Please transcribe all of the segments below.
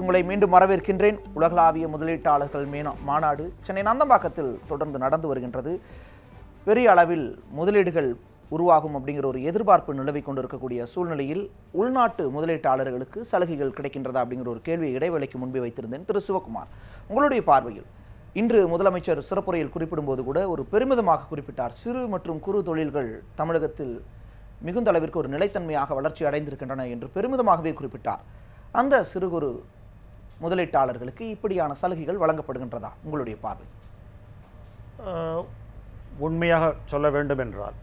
உங்களை மீண்டும் வரவேற்கின்றேன். உலகளாவிய முதலீட்டாளர்கள் மாநாடு சென்னை நந்தம்பாக்கத்தில் தொடர்ந்து நடந்து வருகின்றது. பெரிய அளவில் முதலீடுகள் உருவாகும் அப்படிங்கிற ஒரு எதிர்பார்ப்பு நிலவி கொண்டிருக்கக்கூடிய சூழ்நிலையில் உள்நாட்டு முதலீட்டாளர்களுக்கு சலுகைகள் கிடைக்கின்றதா அப்படிங்கிற ஒரு கேள்வியை இடைவேளைக்கு முன்பே வைத்திருந்தேன். திரு சிவகுமார், உங்களுடைய பார்வையில் இன்று முதலமைச்சர் சிறப்புரையில் குறிப்பிடும்போது கூட ஒரு பெருமிதமாக குறிப்பிட்டார். சிறு மற்றும் குறு தொழில்கள் தமிழகத்தில் மிகுந்த அளவிற்கு ஒரு நிலைத்தன்மையாக வளர்ச்சி அடைந்திருக்கின்றன என்று பெருமிதமாகவே குறிப்பிட்டார். அந்த சிறு குறு முதலீட்டாளர்களுக்கு இப்படியான சலுகைகள் வழங்கப்படுகின்றதா உங்களுடைய பார்வை? உண்மையாக சொல்ல வேண்டும் என்றால்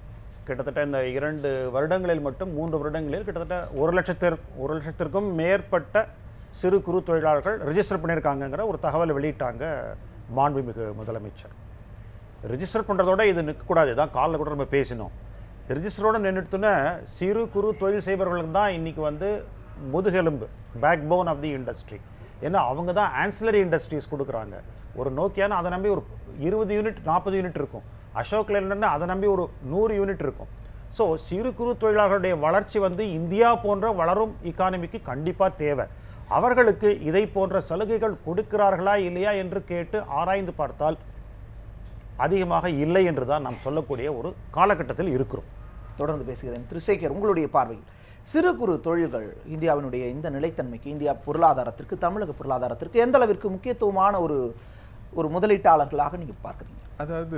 கிட்டத்தட்ட இந்த 2 வருடங்களில் மட்டும் 3 வருடங்களில் கிட்டத்தட்ட 1 லட்சத்திற்கும் மேற்பட்ட சிறு குறு தொழிலாளர்கள் ரெஜிஸ்டர் பண்ணியிருக்காங்கங்கிற ஒரு தகவல் வெளியிட்டாங்க மாண்புமிகு முதலமைச்சர். ரெஜிஸ்டர் பண்ணுறதோட இது நிற்கக்கூடாது, தான் காலில் கூட நம்ம பேசினோம். ரெஜிஸ்டரோடு நின்றுட்டுன்னா சிறு குறு தொழில் செய்பவர்களுக்கு தான் இன்றைக்கி வந்து முதுகெலும்பு, backbone of the industry. ஏன்னா அவங்க தான் ஆன்சிலரி இண்டஸ்ட்ரீஸ் கொடுக்குறாங்க. ஒரு நோக்கியானா அதை நம்பி ஒரு 20 யூனிட் 40 யூனிட் இருக்கும். அசோக் லேலண்ட்னா அதை நம்பி ஒரு 100 யூனிட் இருக்கும். ஸோ சிறு குறு தொழிலாளர்களுடைய வளர்ச்சி வந்து இந்தியா போன்ற வளரும் இக்கானமிக்கு கண்டிப்பாக தேவை. அவர்களுக்கு இதை போன்ற சலுகைகள் கொடுக்கிறார்களா இல்லையா என்று கேட்டு ஆராய்ந்து பார்த்தால் அதிகமாக இல்லை என்று தான் நாம் சொல்லக்கூடிய ஒரு காலகட்டத்தில் இருக்கிறோம். தொடர்ந்து பேசுகிறேன். திரு சேகர், உங்களுடைய பார்வையில் சிறு குறு தொழில்கள் இந்தியாவினுடைய இந்த நிலைத்தன்மைக்கு, இந்தியா பொருளாதாரத்திற்கு, தமிழக பொருளாதாரத்திற்கு எந்த அளவிற்கு முக்கியத்துவமான ஒரு முதலீட்டாளர்களாக நீங்கள் பார்க்குறீங்க? அதாவது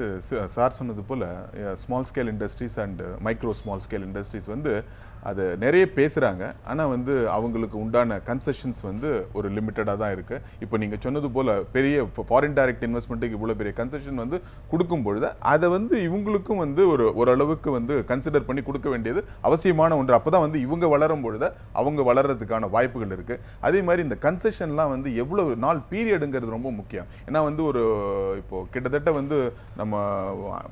சார் சொன்னது போல் small scale industries and micro small scale industries வந்து அது நிறைய பேசுகிறாங்க. ஆனால் வந்து அவங்களுக்கு உண்டான கன்செஷன்ஸ் வந்து ஒரு லிமிட்டடாக தான் இருக்குது. இப்போ நீங்கள் சொன்னது போல் பெரிய ஃபாரின் டைரக்ட் இன்வெஸ்ட்மெண்ட்டுக்கு இவ்வளோ பெரிய கன்செஷன் வந்து கொடுக்கும் பொழுது அதை வந்து இவங்களுக்கும் வந்து ஓரளவுக்கு வந்து கன்சிடர் பண்ணி கொடுக்க வேண்டியது அவசியமான ஒன்று. அப்போ தான் வந்து இவங்க வளரும் பொழுது அவங்க வளர்கிறதுக்கான வாய்ப்புகள் இருக்குது. அதே மாதிரி இந்த கன்செஷன்லாம் வந்து எவ்வளோ நாள் பீரியடுங்கிறது ரொம்ப முக்கியம். ஏன்னா வந்து இப்போது கிட்டத்தட்ட வந்து நம்ம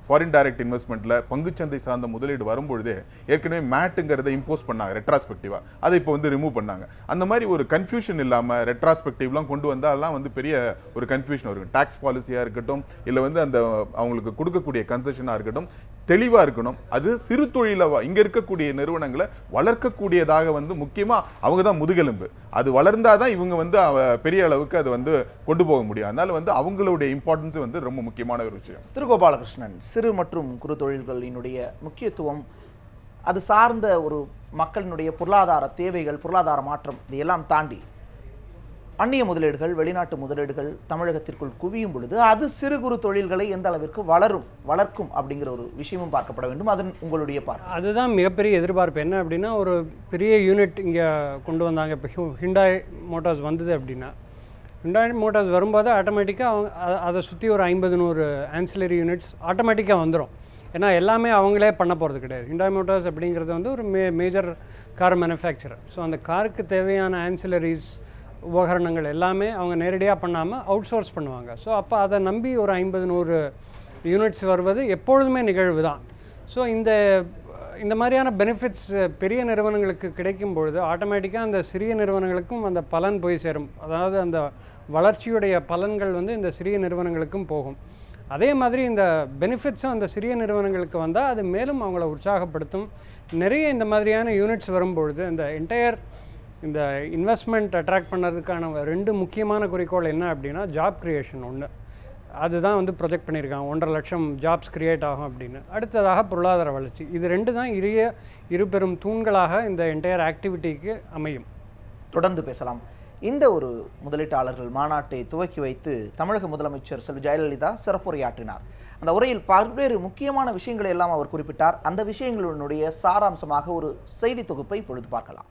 ஃபாரின் டைரக்ட் இன்வெஸ்ட்மெண்ட்டில் பங்குச்சந்தை சார்ந்த முதலீடு வரும்பொழுதே ஏற்கனவே மேட்டுங்கிறத இம்போஸ் பண்ணாங்க ரெட்ராஸ்பெக்டிவா, அதை இப்போ வந்து ரிமூவ் பண்ணாங்க. அந்த மாதிரி ஒரு கன்ஃபியூஷன் இல்லாமல் ரெட்ராஸ்பெக்டிவ்லாம் கொண்டு வந்தாலாம் வந்து பெரிய ஒரு கன்ஃபியூஷன் இருக்கும். டாக்ஸ் பாலிசியாக இருக்கட்டும், இல்லை வந்து அந்த அவங்களுக்கு கொடுக்கக்கூடிய கன்செஷனாக இருக்கட்டும், தெளிவாக இருக்கணும். அது சிறு தொழிலாக இங்கே இருக்கக்கூடிய நிறுவனங்களை வளர்க்கக்கூடியதாக வந்து முக்கியமாக அவங்க தான் முதுகெலும்பு. அது வளர்ந்தாதான் இவங்க வந்து பெரிய அளவுக்கு அதை வந்து கொண்டு போக முடியும். அதனால வந்து அவங்களுடைய இம்பார்ட்டன்ஸ் வந்து ரொம்ப முக்கியமான ஒரு விஷயம். திரு கோபாலகிருஷ்ணன், சிறு மற்றும் குறு தொழில்களினுடைய முக்கியத்துவம், அது சார்ந்த ஒரு மக்களினுடைய பொருளாதார தேவைகள், பொருளாதார மாற்றம், இதையெல்லாம் தாண்டி அந்நிய முதலீடுகள், வெளிநாட்டு முதலீடுகள் தமிழகத்திற்குள் குவியும் பொழுது அது சிறு குறு தொழில்களை எந்த அளவிற்கு வளர்க்கும் அப்படிங்கிற ஒரு விஷயமும் பார்க்கப்பட வேண்டும். அது உங்களுடைய பார்வை? அதுதான் மிகப்பெரிய எதிர்பார்ப்பு. என்ன அப்படின்னா, ஒரு பெரிய யூனிட் இங்கே கொண்டு வந்தாங்க. இப்போ ஹிண்டாய் மோட்டார்ஸ் வந்தது அப்படின்னா, ஹிண்டாய் மோட்டார்ஸ் வரும்போது ஆட்டோமேட்டிக்காக அவங்க அதை சுற்றி ஒரு 50-100 ஆன்சிலரி யூனிட்ஸ் ஆட்டோமேட்டிக்காக வந்துடும். ஏன்னா எல்லாமே அவங்களே பண்ண போகிறது கிடையாது. ஹிண்டாய் மோட்டார்ஸ் அப்படிங்கிறது வந்து ஒரு மேஜர் கார் மேனுஃபேக்சரர். ஸோ அந்த காருக்கு தேவையான ஆன்சிலரிஸ் உபகரணங்கள் எல்லாமே அவங்க நேரடியாக பண்ணாமல் அவுட் சோர்ஸ் பண்ணுவாங்க. ஸோ அப்போ அதை நம்பி ஒரு 50-100 யூனிட்ஸ் வருவது எப்பொழுதுமே நிகழ்வு தான். ஸோ இந்த மாதிரியான பெனிஃபிட்ஸ் பெரிய நிறுவனங்களுக்கு கிடைக்கும் பொழுது ஆட்டோமேட்டிக்காக அந்த சிறிய நிறுவனங்களுக்கும் அந்த பலன் போய் சேரும். அதாவது அந்த வளர்ச்சியுடைய பலன்கள் வந்து இந்த சிறிய நிறுவனங்களுக்கும் போகும். அதே மாதிரி இந்த பெனிஃபிட்ஸும் அந்த சிறிய நிறுவனங்களுக்கு வந்தால் அது மேலும் அவங்கள உற்சாகப்படுத்தும். நிறைய இந்த மாதிரியான யூனிட்ஸ் வரும்பொழுது இந்த இன்வெஸ்ட்மெண்ட் அட்ராக்ட் பண்ணுறதுக்கான 2 முக்கியமான குறிக்கோள் என்ன அப்படின்னா, ஜாப் கிரியேஷன் ஒன்று, அதுதான் வந்து ப்ரொஜெக்ட் பண்ணியிருக்காங்க. 1.5 லட்சம் ஜாப்ஸ் கிரியேட் ஆகும் அப்படின்னு. அடுத்ததாக பொருளாதார வளர்ச்சி. இது 2 தான் இரு பெரும் தூண்களாக இந்த என்டையர் ஆக்டிவிட்டிக்கு அமையும். தொடர்ந்து பேசலாம். இந்த ஒரு முதலீட்டாளர்கள் மாநாட்டை துவக்கி வைத்து தமிழக முதலமைச்சர் செல்வி ஜெயலலிதா சிறப்புரையாற்றினார். அந்த உரையில் பல்வேறு முக்கியமான விஷயங்களை எல்லாம் அவர் குறிப்பிட்டார். அந்த விஷயங்களுடைய சாராம்சமாக ஒரு செய்தி தொகுப்பை இப்பொழுது பார்க்கலாம்.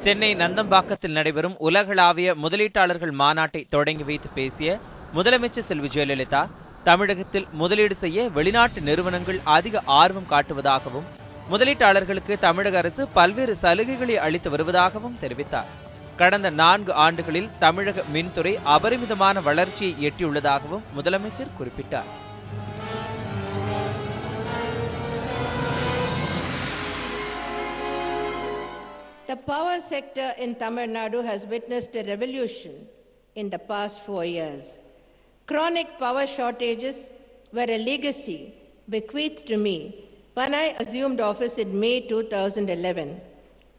சென்னை நந்தம்பாக்கத்தில் நடைபெறும் உலகளாவிய முதலீட்டாளர்கள் மாநாட்டை தொடங்கி வைத்து பேசிய முதலமைச்சர் செல்வி ஜெயலலிதா, தமிழகத்தில் முதலீடு செய்ய வெளிநாட்டு நிறுவனங்கள் அதிக ஆர்வம் காட்டுவதாகவும், முதலீட்டாளர்களுக்கு தமிழக அரசு பல்வேறு சலுகைகளை அளித்து வருவதாகவும் தெரிவித்தார். கடந்த 4 ஆண்டுகளில் தமிழக மின்துறை அபரிமிதமான வளர்ச்சியை எட்டியுள்ளதாகவும் முதலமைச்சர் குறிப்பிட்டார். The power sector in Tamil Nadu has witnessed a revolution in the past 4 years. Chronic power shortages were a legacy bequeathed to me when I assumed office in May 2011.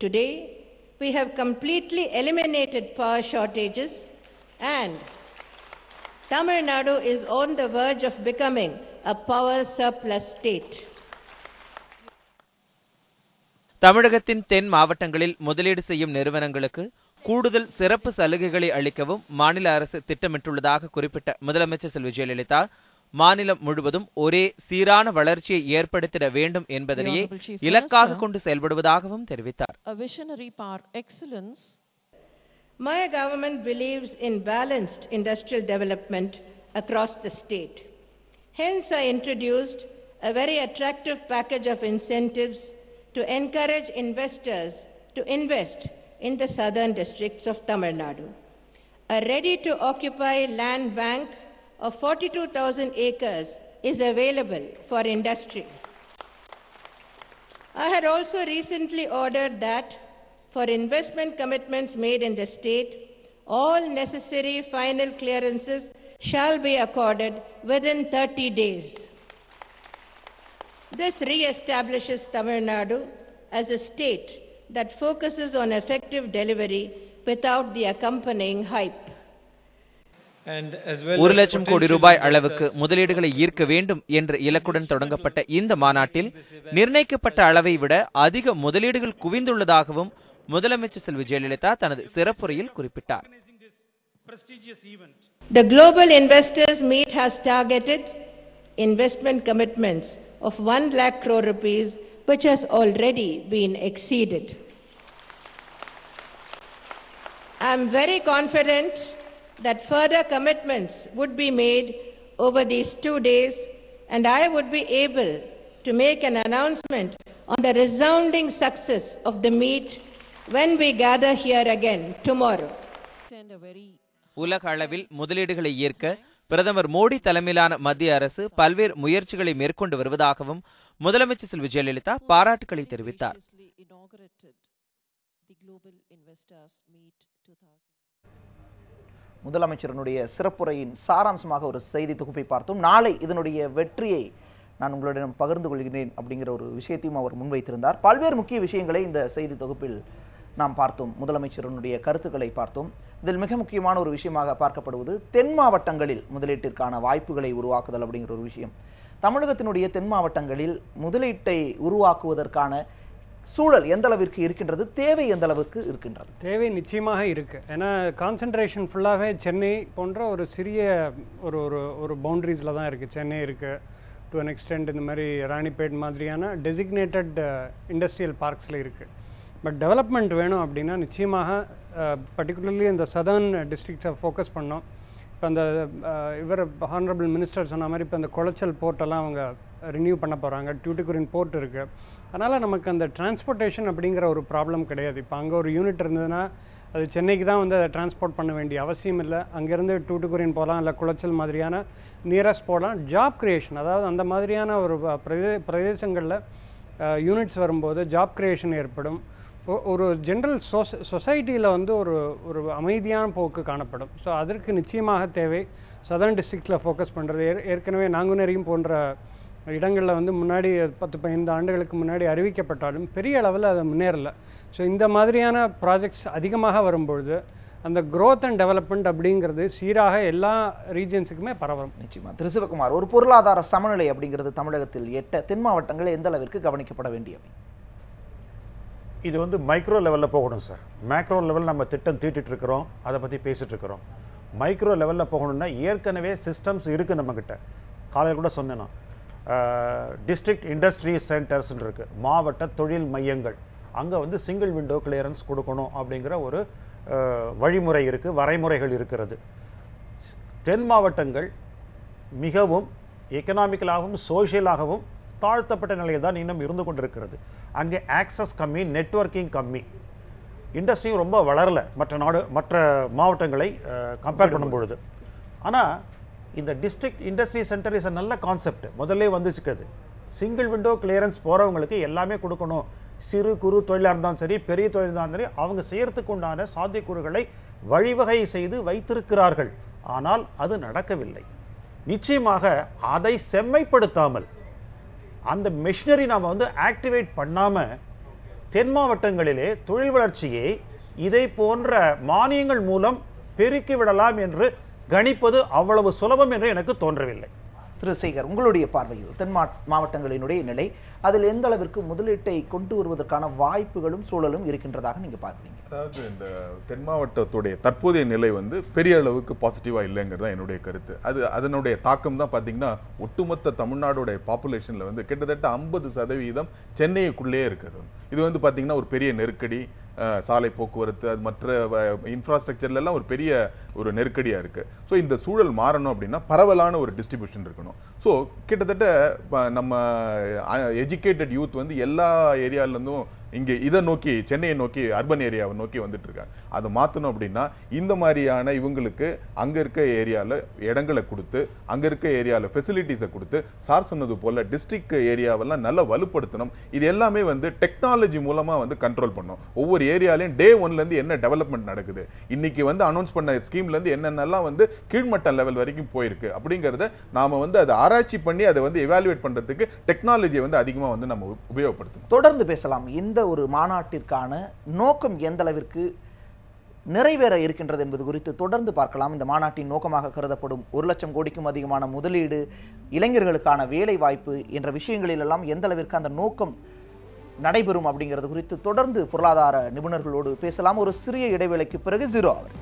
Today, we have completely eliminated power shortages and Tamil Nadu is on the verge of becoming a power surplus state. தமிழகத்தின் தென் மாவட்டங்களில் முதலீடு செய்யும் நிறுவனங்களுக்கு கூடுதல் சிறப்பு சலுகைகளை அளிக்கவும் மாநில அரசு திட்டமிட்டுள்ளதாக குறிப்பிட்ட முதலமைச்சர் செல்வி ஜெயலலிதா, மாநிலம் முழுவதும் ஒரே சீரான வளர்ச்சியை ஏற்படுத்திட வேண்டும் என்பதையே இலக்காக கொண்டு செயல்படுவதாகவும் தெரிவித்தார். My government believes in balanced industrial development across the state. Hence, I introduced a very attractive package of incentives to encourage investors to invest in the southern districts of Tamil Nadu. A ready-to-occupy land bank of 42,000 acres is available for industry. I had also recently ordered that for investment commitments made in the state, all necessary final clearances shall be accorded within 30 days. This re-establishes Tamil Nadu as a state that focuses on effective delivery without the accompanying hype. 1 லட்சம் கோடி ரூபாய் அளவுக்கு முதலீடுகளை ஈர்க்க வேண்டும் என்ற இலக்குடன் தொடங்கப்பட்ட இந்த மாநாட்டில் நிர்ணயிக்கப்பட்ட அளவை விட அதிக முதலீடுகள் குவிந்துள்ளதாகவும் முதலமைச்சர் செல்வி ஜெயலலிதா தனது சிறப்புரையில் குறிப்பிட்டார். The Global Investors Meet has targeted investment commitments of 1 lakh crore rupees, which has already been exceeded. I am very confident that further commitments would be made over these 2 days, and I would be able to make an announcement on the resounding success of the meet when we gather here again tomorrow. உலக அளவில் முதலீடுகளை ஈர்க்க பிரதமர் மோடி தலைமையிலான மத்திய அரசு பல்வேறு முயற்சிகளை மேற்கொண்டு வருவதாகவும் முதலமைச்சர் செல்வி ஜெயலலிதா பாராட்டுக்களை தெரிவித்தார். முதலமைச்சரனுடைய சிறப்புரையின் சாராம்சமாக ஒரு செய்தி தொகுப்பை பார்த்தோம். நாளை இதனுடைய வெற்றியை நான் உங்களிடம் பகிர்ந்து கொள்கிறேன் அப்படிங்கிற ஒரு விஷயத்தையும் அவர் முன்வைத்திருந்தார். பல்வேறு முக்கிய விஷயங்களை இந்த செய்தி தொகுப்பில் நாம் பார்த்தோம். முதலமைச்சரனுடைய கருத்துக்களை பார்த்தோம். இதில் மிக முக்கியமான ஒரு விஷயமாக பார்க்கப்படுவது தென் மாவட்டங்களில் முதலீட்டிற்கான வாய்ப்புகளை உருவாக்குதல் அப்படிங்கிற ஒரு விஷயம். தமிழகத்தினுடைய தென் மாவட்டங்களில் முதலீட்டை உருவாக்குவதற்கான சூழல் எந்த அளவிற்கு இருக்கின்றது, தேவை எந்த அளவுக்கு இருக்கின்றது? தேவை நிச்சயமாக இருக்குது. ஏன்னா கான்சன்ட்ரேஷன் ஃபுல்லாகவே சென்னை போன்ற ஒரு சிறிய ஒரு ஒரு ஒரு பவுண்ட்ரிஸில் தான் இருக்குது. சென்னை இருக்குது, டு அன் எக்ஸ்டெண்ட் இந்த மாதிரி ராணிப்பேட் மாதிரியான டெசிக்னேட்டட் இண்டஸ்ட்ரியல் பார்க்ஸில் இருக்குது. பட் டெவலப்மெண்ட் வேணும் அப்படின்னா நிச்சயமாக பர்டிகுலர்லி இந்த சதர்ன் டிஸ்ட்ரிக்ட்ஸை ஃபோக்கஸ் பண்ணோம். இப்போ அந்த இவர் ஹானரபிள் மினிஸ்டர் சொன்ன மாதிரி இப்போ அந்த குளச்சல் போர்ட்டெல்லாம் அவங்க ரினியூ பண்ண போகிறாங்க. டியூட்டிகுரின் போர்ட் இருக்குது. அதனால் நமக்கு அந்த டிரான்ஸ்போர்ட்டேஷன் அப்படிங்கிற ஒரு ப்ராப்ளம் கிடையாது. இப்போ அங்கே ஒரு யூனிட் இருந்ததுன்னா அது சென்னைக்கு தான் வந்து அதை டிரான்ஸ்போர்ட் பண்ண வேண்டிய அவசியம் இல்லை. அங்கேருந்து டியூட்டிகுரின் போகலாம், இல்லை குளச்சல் மாதிரியான நியரஸ்ட் போகலாம். ஜாப் க்ரியேஷன், அதாவது அந்த மாதிரியான ஒரு பிரதேசங்களில் யூனிட்ஸ் வரும்போது ஜாப் க்ரியேஷன் ஏற்படும். ஒரு ஜென்ரல் சொசைட்டியில் வந்து ஒரு அமைதியான போக்கு காணப்படும். ஸோ அதற்கு நிச்சயமாக தேவை சதர்ன் டிஸ்ட்ரிக்டில் ஃபோக்கஸ் பண்ணுறது. ஏற்கனவே நாங்குநேரியும் போன்ற இடங்களில் வந்து முன்னாடி 10-15 ஆண்டுகளுக்கு முன்னாடி அறிவிக்கப்பட்டாலும் பெரிய அளவில் அதை முன்னேறலை. ஸோ இந்த மாதிரியான ப்ராஜெக்ட்ஸ் அதிகமாக வரும்பொழுது அந்த க்ரோத் அண்ட் டெவலப்மெண்ட் அப்படிங்கிறது சீராக எல்லா ரீஜன்ஸுக்குமே பரவும். நிச்சயமாக. திரு சிவகுமார், ஒரு பொருளாதார சமநிலை அப்படிங்கிறது தமிழகத்தில் எட்ட தென் மாவட்டங்கள் எந்த அளவிற்கு கவனிக்கப்பட வேண்டியவை? இது வந்து மைக்ரோ லெவலில் போகணும் சார். மேக்ரோ லெவலில் நம்ம திட்டம் தீட்டிட்டு இருக்கிறோம், அதை பற்றி பேசிகிட்டு இருக்கிறோம். மைக்ரோ லெவலில் போகணுன்னா ஏற்கனவே சிஸ்டம்ஸ் இருக்குது நம்மக்கிட்ட. காலையில் கூட சொன்னேன்னா டிஸ்ட்ரிக்ட் இண்டஸ்ட்ரி சென்டர்ஸ்ன்னு இருக்குது, மாவட்ட தொழில் மையங்கள். அங்கே வந்து சிங்கிள் விண்டோ கிளியரன்ஸ் கொடுக்கணும் அப்படிங்கிற ஒரு வழிமுறை இருக்குது, வரைமுறைகள் இருக்கிறது. தென் மாவட்டங்கள் மிகவும் எக்கனாமிக்கலாகவும் சோஷியலாகவும் தாழ்த்தப்பட்ட நிலையில் தான் இன்னும் இருந்து கொண்டிருக்கிறது. அங்கே ஆக்சஸ் கம்மி, நெட்வொர்க்கிங் கம்மி, இண்டஸ்ட்ரியும் ரொம்ப வளரலை மற்ற மாவட்டங்களை கம்பேர் பண்ணும்பொழுது. ஆனால் இந்த district industry centre is a நல்ல கான்செப்ட். முதல்ல வந்துச்சுக்கிறது சிங்கிள் விண்டோ கிளியரன்ஸ் போகிறவங்களுக்கு எல்லாமே கொடுக்கணும். சிறு குறு தொழிலாக இருந்தாலும் சரி, பெரிய தொழில் இருந்தாலும் சரி, அவங்க செய்யறதுக்கு உண்டான சாத்தியக்கூறுகளை வழிவகை செய்து வைத்திருக்கிறார்கள். ஆனால் அது நடக்கவில்லை. நிச்சயமாக அதை செம்மைப்படுத்தாமல் அந்த மெஷினரி நாம் வந்து ஆக்டிவேட் பண்ணாமல் தென் மாவட்டங்களிலே தொழில் வளர்ச்சியை இதை போன்ற மானியங்கள் மூலம் பெருக்கி விடலாம் என்று கணிப்பது அவ்வளவு சுலபம் என்று எனக்கு தோன்றவில்லை. திரு சேகர், உங்களுடைய பார்வையில் தென் மாவட்டங்களினுடைய நிலை, அதில் எந்த அளவிற்கு முதலீட்டை கொண்டு வருவதற்கான வாய்ப்புகளும் சூழலும் இருக்கின்றதாக நீங்க பார்க்குறீங்க? அதாவது இந்த தென் மாவட்டத்துடைய தற்போதைய நிலை வந்து பெரிய அளவுக்கு பாசிட்டிவாக இல்லைங்கிறது தான் என்னுடைய கருத்து. அதனுடைய தாக்கம் தான் பார்த்தீங்கன்னா ஒட்டுமொத்த தமிழ்நாடுடைய பாப்புலேஷனில் வந்து கிட்டத்தட்ட 50% சென்னைக்குள்ளேயே இருக்குது. இது வந்து பார்த்தீங்கன்னா ஒரு பெரிய நெருக்கடி, சாலை போக்குவரத்து, அது மற்ற இன்ஃப்ராஸ்ட்ரக்சர்லாம் ஒரு பெரிய ஒரு நெருக்கடியாக இருக்குது. ஸோ இந்த சூழல் மாறணும் அப்படின்னா பரவலான ஒரு டிஸ்ட்ரிபியூஷன் இருக்கணும். ஸோ கிட்டத்தட்ட நம்ம எஜுகேட்டட் யூத் வந்து எல்லா ஏரியாவிலேருந்தும் இங்கே இதை நோக்கி, சென்னையை நோக்கி, அர்பன் ஏரியாவை நோக்கி வந்துட்டு இருக்காங்க. அதை மாற்றணும் அப்படின்னா இந்த மாதிரியான இவங்களுக்கு அங்கே இருக்க ஏரியாவில் இடங்களை கொடுத்து, அங்கே இருக்க ஏரியாவில் ஃபெசிலிட்டிஸை கொடுத்து, சார் சொன்னது போல் டிஸ்ட்ரிக்ட் ஏரியாவெல்லாம் நல்லா வலுப்படுத்தணும். இது எல்லாமே வந்து டெக்னாலஜி மூலமாக வந்து கண்ட்ரோல் பண்ணணும். ஒவ்வொரு ஏரியாலையும் டே 1லேருந்து என்ன டெவலப்மெண்ட் நடக்குது, இன்னைக்கு வந்து அனௌன்ஸ் பண்ண ஸ்கீம்லேருந்து என்னென்னலாம் வந்து கீழ்மட்ட லெவல் வரைக்கும் போயிருக்கு அப்படிங்கிறத நாம் வந்து அதை ஆராய்ச்சி பண்ணி அதை வந்து எவாலுவேட் பண்ணுறதுக்கு டெக்னாலஜியை வந்து அதிகமாக வந்து நம்ம உபயோகப்படுத்தணும். தொடர்ந்து பேசலாம். இந்த ஒரு மாநாட்டிற்கான நோக்கம் எந்த அளவிற்கு நிறைவேற இருக்கின்றது என்பது குறித்து தொடர்ந்து பார்க்கலாம். இந்த மாநாட்டின் நோக்கமாக கருதப்படும் 1 லட்சம் கோடிக்கும் அதிகமான முதலீடு, இளைஞர்களுக்கான வேலை வாய்ப்பு என்ற விஷயங்களிலெல்லாம் எந்த அளவிற்கு அந்த நோக்கம் நடைபெறும் அப்படிங்கிறது குறித்து தொடர்ந்து பொருளாதார நிபுணர்களோடு பேசலாம். ஒரு சிறிய இடைவேளைக்கு பிறகு 0 அவர்.